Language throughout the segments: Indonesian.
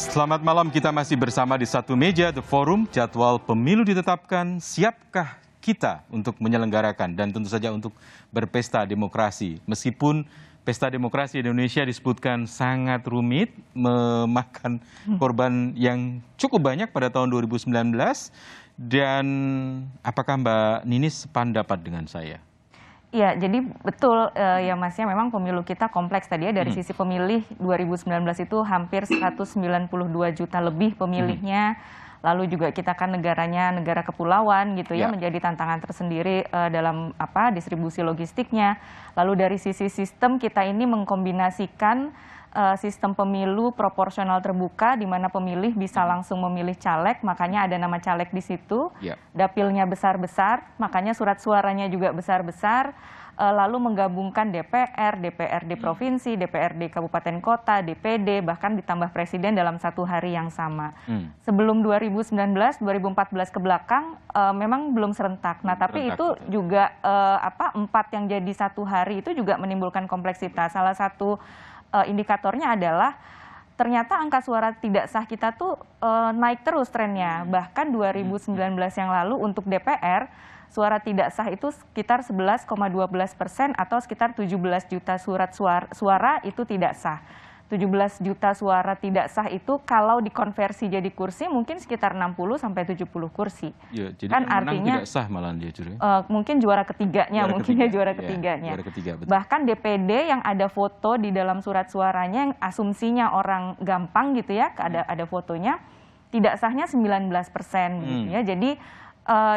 Selamat malam, kita masih bersama di satu meja The Forum. Jadwal pemilu ditetapkan, siapkah kita untuk menyelenggarakan dan tentu saja untuk berpesta demokrasi. Meskipun pesta demokrasi di Indonesia disebutkan sangat rumit, memakan korban yang cukup banyak pada tahun 2019. Dan apakah Mbak Ninis sependapat dengan saya? Iya, jadi betul ya Mas ya, memang pemilu kita kompleks tadi ya. Dari sisi pemilih 2019 itu hampir 192 juta lebih pemilihnya. Lalu juga kita kan negaranya negara kepulauan gitu ya, menjadi tantangan tersendiri dalam distribusi logistiknya. Lalu dari sisi sistem kita ini mengkombinasikan sistem pemilu proporsional terbuka di mana pemilih bisa langsung memilih caleg, makanya ada nama caleg di situ. Dapilnya besar-besar, makanya surat suaranya juga besar-besar. Lalu menggabungkan DPR, DPRD provinsi, DPRD kabupaten kota, DPD, bahkan ditambah presiden dalam satu hari yang sama. Sebelum 2019, 2014 ke belakang memang belum serentak. Nah, tapi itu juga 4 yang jadi satu hari itu juga menimbulkan kompleksitas. Salah satu indikatornya adalah ternyata angka suara tidak sah kita tuh naik terus trennya. Bahkan 2019 yang lalu untuk DPR, suara tidak sah itu sekitar 11,12% atau sekitar 17 juta suara itu tidak sah. 17 juta suara tidak sah itu kalau dikonversi jadi kursi mungkin sekitar 60 sampai 70 kursi. Ya, jadi kan yang artinya tidak sah malah dia curi. Mungkin juara ketiganya, juara ketiganya. Bahkan DPD yang ada foto di dalam surat suaranya yang asumsinya orang gampang gitu ya, ada fotonya, tidak sahnya 19% gitu ya. Jadi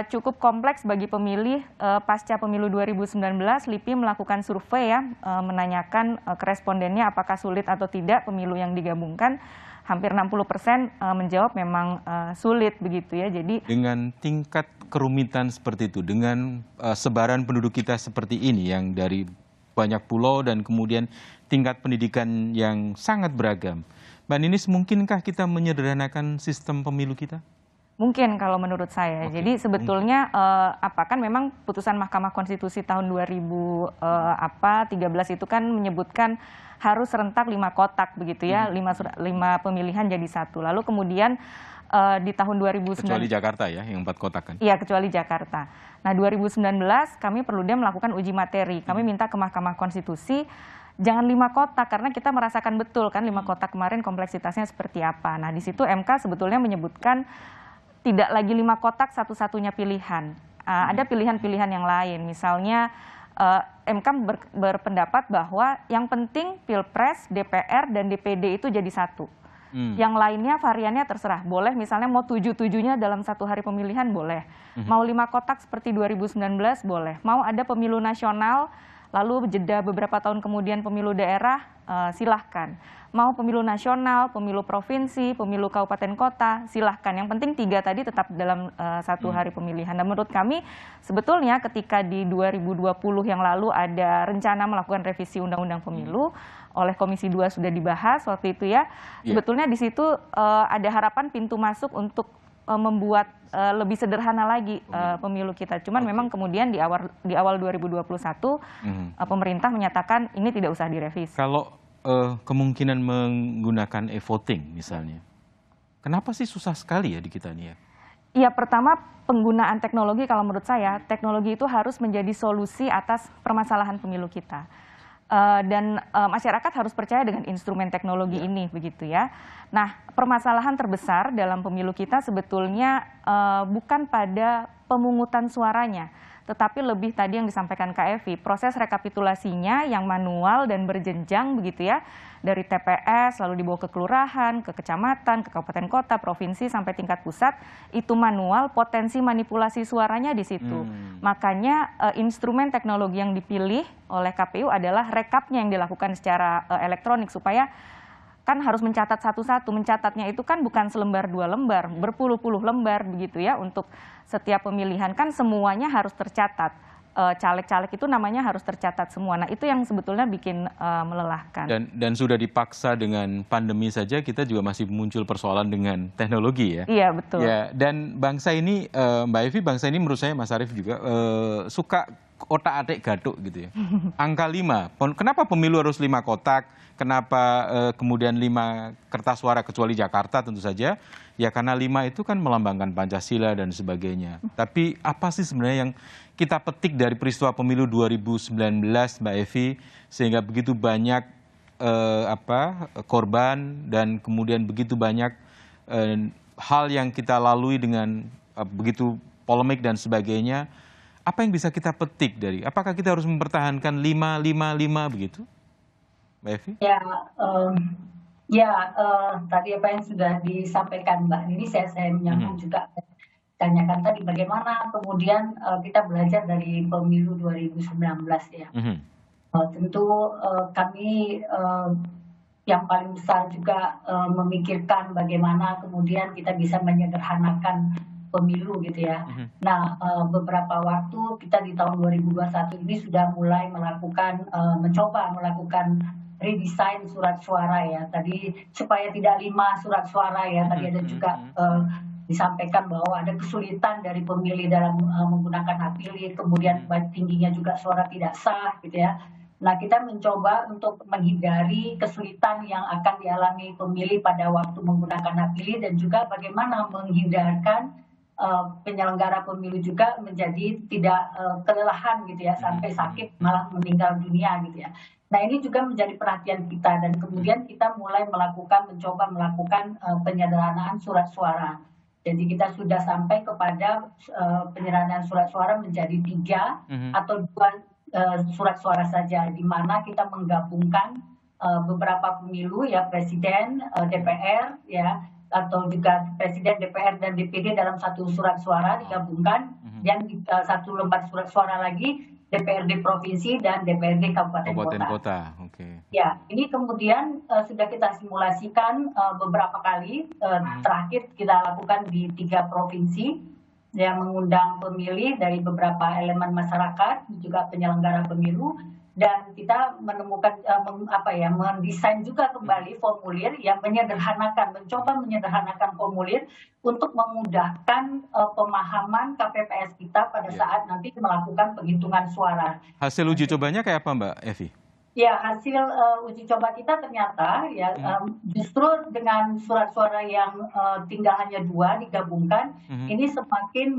cukup kompleks bagi pemilih. Pasca pemilu 2019, LIPI melakukan survei ya, menanyakan ke respondennya apakah sulit atau tidak pemilu yang digabungkan. Hampir 60% menjawab memang sulit begitu ya. Jadi dengan tingkat kerumitan seperti itu, dengan sebaran penduduk kita seperti ini yang dari banyak pulau dan kemudian tingkat pendidikan yang sangat beragam, Mbak Ninis, mungkinkah kita menyederhanakan sistem pemilu kita? Mungkin kalau menurut saya. Jadi sebetulnya kan memang putusan Mahkamah Konstitusi tahun 2013 itu kan menyebutkan harus serentak 5 kotak begitu ya, 5 pemilihan jadi satu. Lalu kemudian di tahun 2019 kecuali Jakarta ya, yang 4 kotak kan? Iya, kecuali Jakarta. Nah, 2019 kami Perludem melakukan uji materi. Kami minta ke Mahkamah Konstitusi jangan 5 kotak karena kita merasakan betul kan 5 kotak kemarin kompleksitasnya seperti apa. Nah, di situ MK sebetulnya menyebutkan tidak lagi 5 kotak satu-satunya pilihan. Ada pilihan-pilihan yang lain. Misalnya MK berpendapat bahwa yang penting Pilpres, DPR, dan DPD itu jadi satu. Yang lainnya variannya terserah. Boleh misalnya mau 7-7-nya dalam satu hari pemilihan boleh. Mau 5 kotak seperti 2019 boleh. Mau ada pemilu nasional lalu jeda beberapa tahun kemudian pemilu daerah, silahkan. Mau pemilu nasional, pemilu provinsi, pemilu kabupaten kota, silahkan. Yang penting 3 tadi tetap dalam satu hari pemilihan. Dan menurut kami sebetulnya ketika di 2020 yang lalu ada rencana melakukan revisi Undang-Undang Pemilu, oleh Komisi 2 sudah dibahas waktu itu ya. Sebetulnya di situ ada harapan pintu masuk untuk membuat lebih sederhana lagi pemilu kita. Cuman memang kemudian di awal 2021 pemerintah menyatakan ini tidak usah direvisi. Kalau kemungkinan menggunakan e-voting misalnya, kenapa sih susah sekali ya di kita nih ya? Iya, pertama penggunaan teknologi kalau menurut saya, teknologi itu harus menjadi solusi atas permasalahan pemilu kita. Dan masyarakat harus percaya dengan instrumen teknologi ini begitu ya. Nah, permasalahan terbesar dalam pemilu kita sebetulnya bukan pada pemungutan suaranya, tetapi lebih tadi yang disampaikan Kak Evi, proses rekapitulasinya yang manual dan berjenjang begitu ya, dari TPS lalu dibawa ke kelurahan, ke kecamatan, ke kabupaten kota, provinsi sampai tingkat pusat, itu manual, potensi manipulasi suaranya di situ. Makanya instrumen teknologi yang dipilih oleh KPU adalah rekapnya yang dilakukan secara elektronik supaya kan harus mencatat satu-satu. Mencatatnya itu kan bukan selembar 2 lembar, berpuluh-puluh lembar begitu ya untuk setiap pemilihan, kan semuanya harus tercatat. Caleg-caleg itu namanya harus tercatat semua. Nah, itu yang sebetulnya bikin melelahkan. Dan sudah dipaksa dengan pandemi saja, kita juga masih muncul persoalan dengan teknologi ya. Iya, betul. Ya, dan bangsa ini, Mbak Evi, bangsa ini menurut saya, Mas Arief juga suka otak-atik gaduk gitu ya. Angka 5, kenapa pemilu harus 5 kotak? Kenapa kemudian 5 kertas suara kecuali Jakarta tentu saja? Ya karena 5 itu kan melambangkan Pancasila dan sebagainya. Tapi apa sih sebenarnya yang kita petik dari peristiwa pemilu 2019, Mbak Evi, sehingga begitu banyak korban dan kemudian begitu banyak hal yang kita lalui dengan begitu polemik dan sebagainya. Apa yang bisa kita petik dari? Apakah kita harus mempertahankan 5 begitu, Mbak Evi? Tadi apa yang sudah disampaikan Mbak Nini, saya menyambung juga tanyakan tadi bagaimana kemudian kita belajar dari pemilu 2019 ya. Tentu kami yang paling besar juga memikirkan bagaimana kemudian kita bisa menyederhanakan pemilu gitu ya. Nah, beberapa waktu kita di tahun 2021 ini sudah mulai mencoba melakukan redesign surat suara ya. Tadi supaya tidak 5 surat suara ya. Tadi ada juga disampaikan bahwa ada kesulitan dari pemilih dalam menggunakan hak pilih, kemudian tingginya juga suara tidak sah gitu ya. Nah, kita mencoba untuk menghindari kesulitan yang akan dialami pemilih pada waktu menggunakan hak pilih dan juga bagaimana menghindarkan penyelenggara pemilu juga menjadi tidak kelelahan gitu ya, sampai sakit malah meninggal dunia gitu ya. Nah, ini juga menjadi perhatian kita dan kemudian kita mulai mencoba melakukan penyederhanaan surat suara. Jadi kita sudah sampai kepada penyederhanaan surat suara menjadi 3 atau 2 surat suara saja, di mana kita menggabungkan beberapa pemilu ya, presiden, DPR ya, atau juga presiden, DPR dan DPD dalam satu surat suara digabungkan, dan satu lembar surat suara lagi DPRD provinsi dan DPRD kabupaten kota. Okay. Ya, ini kemudian sudah kita simulasikan beberapa kali, terakhir kita lakukan di 3 provinsi yang mengundang pemilih dari beberapa elemen masyarakat juga penyelenggara pemilu. Dan kita menemukan mendesain juga kembali formulir yang mencoba menyederhanakan formulir untuk memudahkan pemahaman KPPS kita pada saat nanti melakukan penghitungan suara. Hasil uji cobanya kayak apa, Mbak Evi? Ya, hasil uji coba kita ternyata ya justru dengan surat suara yang tinggal hanya 2 digabungkan, ini semakin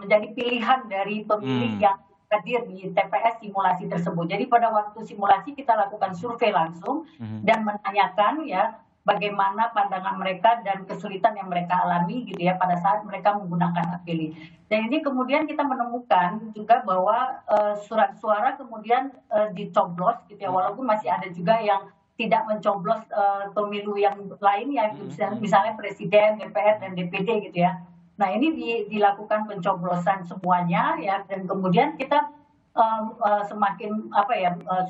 menjadi pilihan dari pemilih yang hadir di TPS simulasi tersebut. Jadi pada waktu simulasi kita lakukan survei langsung dan menanyakan ya bagaimana pandangan mereka dan kesulitan yang mereka alami gitu ya pada saat mereka menggunakan hak pilih. Dan ini kemudian kita menemukan juga bahwa surat suara kemudian dicoblos gitu ya, walaupun masih ada juga yang tidak mencoblos pemilu yang lain ya, misalnya presiden, DPR dan DPD gitu ya. Nah, ini dilakukan pencoblosan semuanya ya, dan kemudian kita semakin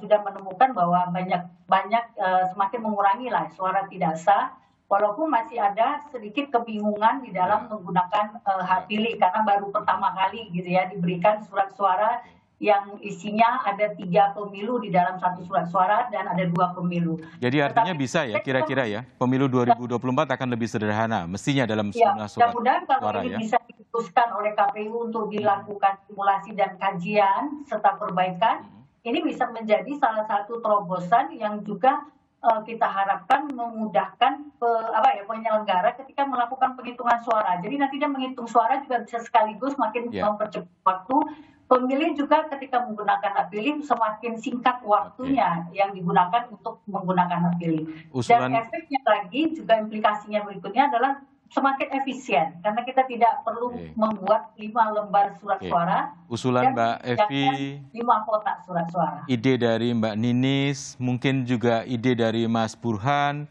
sudah menemukan bahwa banyak semakin mengurangi lah suara tidak sah, walaupun masih ada sedikit kebingungan di dalam menggunakan hak pilih karena baru pertama kali gitu ya diberikan surat suara yang isinya ada 3 pemilu di dalam satu surat suara dan ada 2 pemilu. Jadi artinya bisa ya kira-kira ya pemilu 2024 akan lebih sederhana mestinya dalam jumlah surat mudah-mudahan kalau suara ini bisa diputuskan oleh KPU untuk dilakukan simulasi dan kajian serta perbaikan, ini bisa menjadi salah satu terobosan yang juga kita harapkan memudahkan penyelenggara ketika melakukan penghitungan suara. Jadi nanti dia menghitung suara juga bisa sekaligus makin mempercepat waktu. Pemilih juga ketika menggunakan hak pilih semakin singkat waktunya yang digunakan untuk menggunakan hak pilih. Dan efeknya lagi juga implikasinya berikutnya adalah semakin efisien karena kita tidak perlu membuat 5 lembar surat suara. Usulan Mbak Evi, 5 kotak surat suara. Ide dari Mbak Ninis, mungkin juga ide dari Mas Burhan.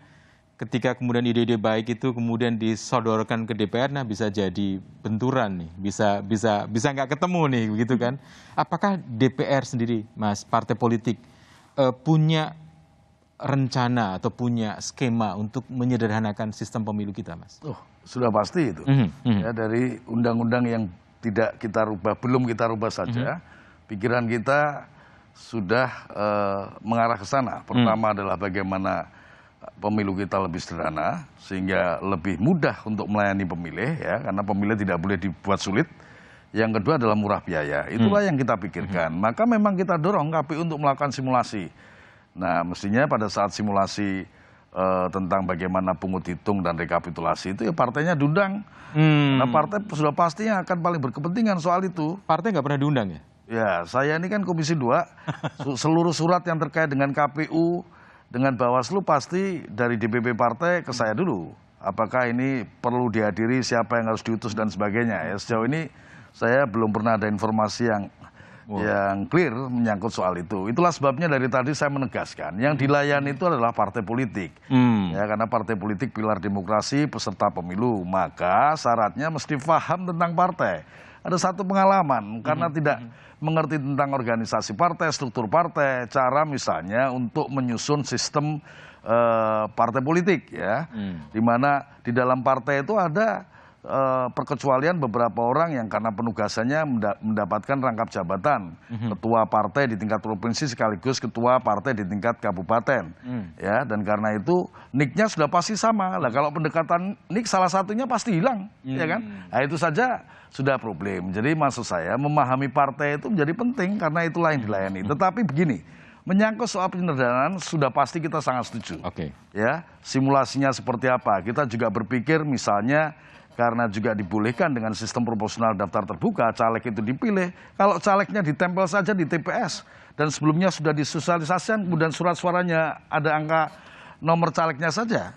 Ketika kemudian ide-ide baik itu kemudian disodorkan ke DPR, nah bisa jadi benturan nih, bisa nggak ketemu nih, begitu kan? Apakah DPR sendiri, Mas, partai politik punya rencana atau punya skema untuk menyederhanakan sistem pemilu kita, Mas? Oh, sudah pasti itu. Ya, dari undang-undang yang tidak kita rubah, belum kita rubah saja, pikiran kita sudah mengarah ke sana. Pertama adalah bagaimana pemilu kita lebih sederhana sehingga lebih mudah untuk melayani pemilih ya, karena pemilih tidak boleh dibuat sulit. yang kedua adalah murah biaya. Itulah yang kita pikirkan. Maka memang kita dorong KPU untuk melakukan simulasi. Nah, mestinya pada saat simulasi tentang bagaimana pungut hitung dan rekapitulasi itu ya partainya diundang. Karena partai sudah pasti yang akan paling berkepentingan soal itu. Partai nggak pernah diundang ya? Ya, saya ini kan Komisi 2, seluruh surat yang terkait dengan KPU, dengan Bawaslu pasti dari DPP partai ke saya dulu. Apakah ini perlu dihadiri, siapa yang harus diutus dan sebagainya. Ya, sejauh ini saya belum pernah ada informasi yang clear menyangkut soal itu. Itulah sebabnya dari tadi saya menegaskan, yang dilayani itu adalah partai politik. Ya, karena partai politik pilar demokrasi peserta pemilu, maka syaratnya mesti paham tentang partai. Ada satu pengalaman, karena tidak mengerti tentang organisasi partai, struktur partai, cara misalnya untuk menyusun sistem partai politik, ya, di mana di dalam partai itu ada perkecualian beberapa orang yang karena penugasannya mendapatkan rangkap jabatan ketua partai di tingkat provinsi sekaligus ketua partai di tingkat kabupaten, ya, dan karena itu nicknya sudah pasti sama. Lah kalau pendekatan nick salah satunya pasti hilang, ya kan? Nah, itu saja sudah problem. Jadi maksud saya memahami partai itu menjadi penting karena itulah yang dilayani. Tetapi begini, menyangkut soal penyederhanaan sudah pasti kita sangat setuju. Ya, simulasinya seperti apa? Kita juga berpikir misalnya karena juga dibolehkan dengan sistem proporsional daftar terbuka, caleg itu dipilih. Kalau calegnya ditempel saja di TPS dan sebelumnya sudah disosialisasikan, kemudian surat suaranya ada angka nomor calegnya saja,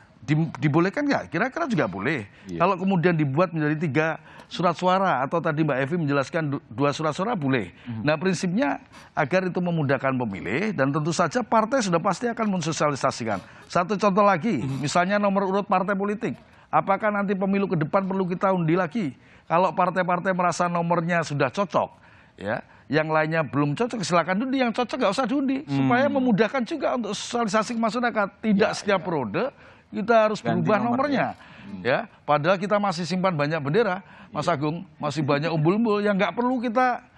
dibolehkan nggak? Kira-kira juga boleh. Kalau kemudian dibuat menjadi 3 surat suara atau tadi Mbak Evi menjelaskan 2 surat suara boleh. Nah, prinsipnya agar itu memudahkan pemilih dan tentu saja partai sudah pasti akan mensosialisasikan. Satu contoh lagi, misalnya nomor urut partai politik. Apakah nanti pemilu ke depan perlu kita undi lagi? Kalau partai-partai merasa nomornya sudah cocok, ya, yang lainnya belum cocok, silakan undi. Yang cocok nggak usah diundi, supaya memudahkan juga untuk sosialisasi ke masyarakat. Tidak setiap periode kita harus berubah nomornya. Ya, padahal kita masih simpan banyak bendera, Mas Agung, masih banyak umbul-umbul yang nggak perlu kita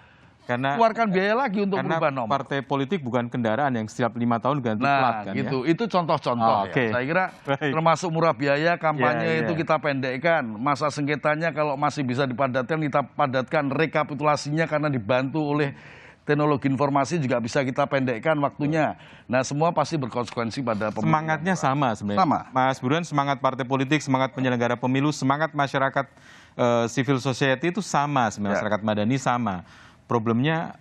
keluarkan biaya lagi untuk berubah nomor. Partai politik bukan kendaraan yang setiap 5 tahun ganti plat kan, gitu. Ya? Itu contoh-contoh. Ya. Saya kira termasuk murah biaya, kampanye itu kita pendekkan. Masa sengketanya kalau masih bisa dipadatkan, kita padatkan. Rekapitulasinya karena dibantu oleh teknologi informasi juga bisa kita pendekkan waktunya. Nah, semua pasti berkonsekuensi pada pemilu. Semangatnya sama sebenarnya. Sama. Mas Burhan, semangat partai politik, semangat penyelenggara pemilu, semangat masyarakat civil society itu sama sebenarnya, masyarakat madani sama. Problemnya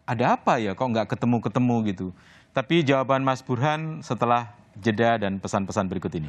ada apa ya, kok nggak ketemu-ketemu gitu. Tapi jawaban Mas Burhan setelah jeda dan pesan-pesan berikut ini.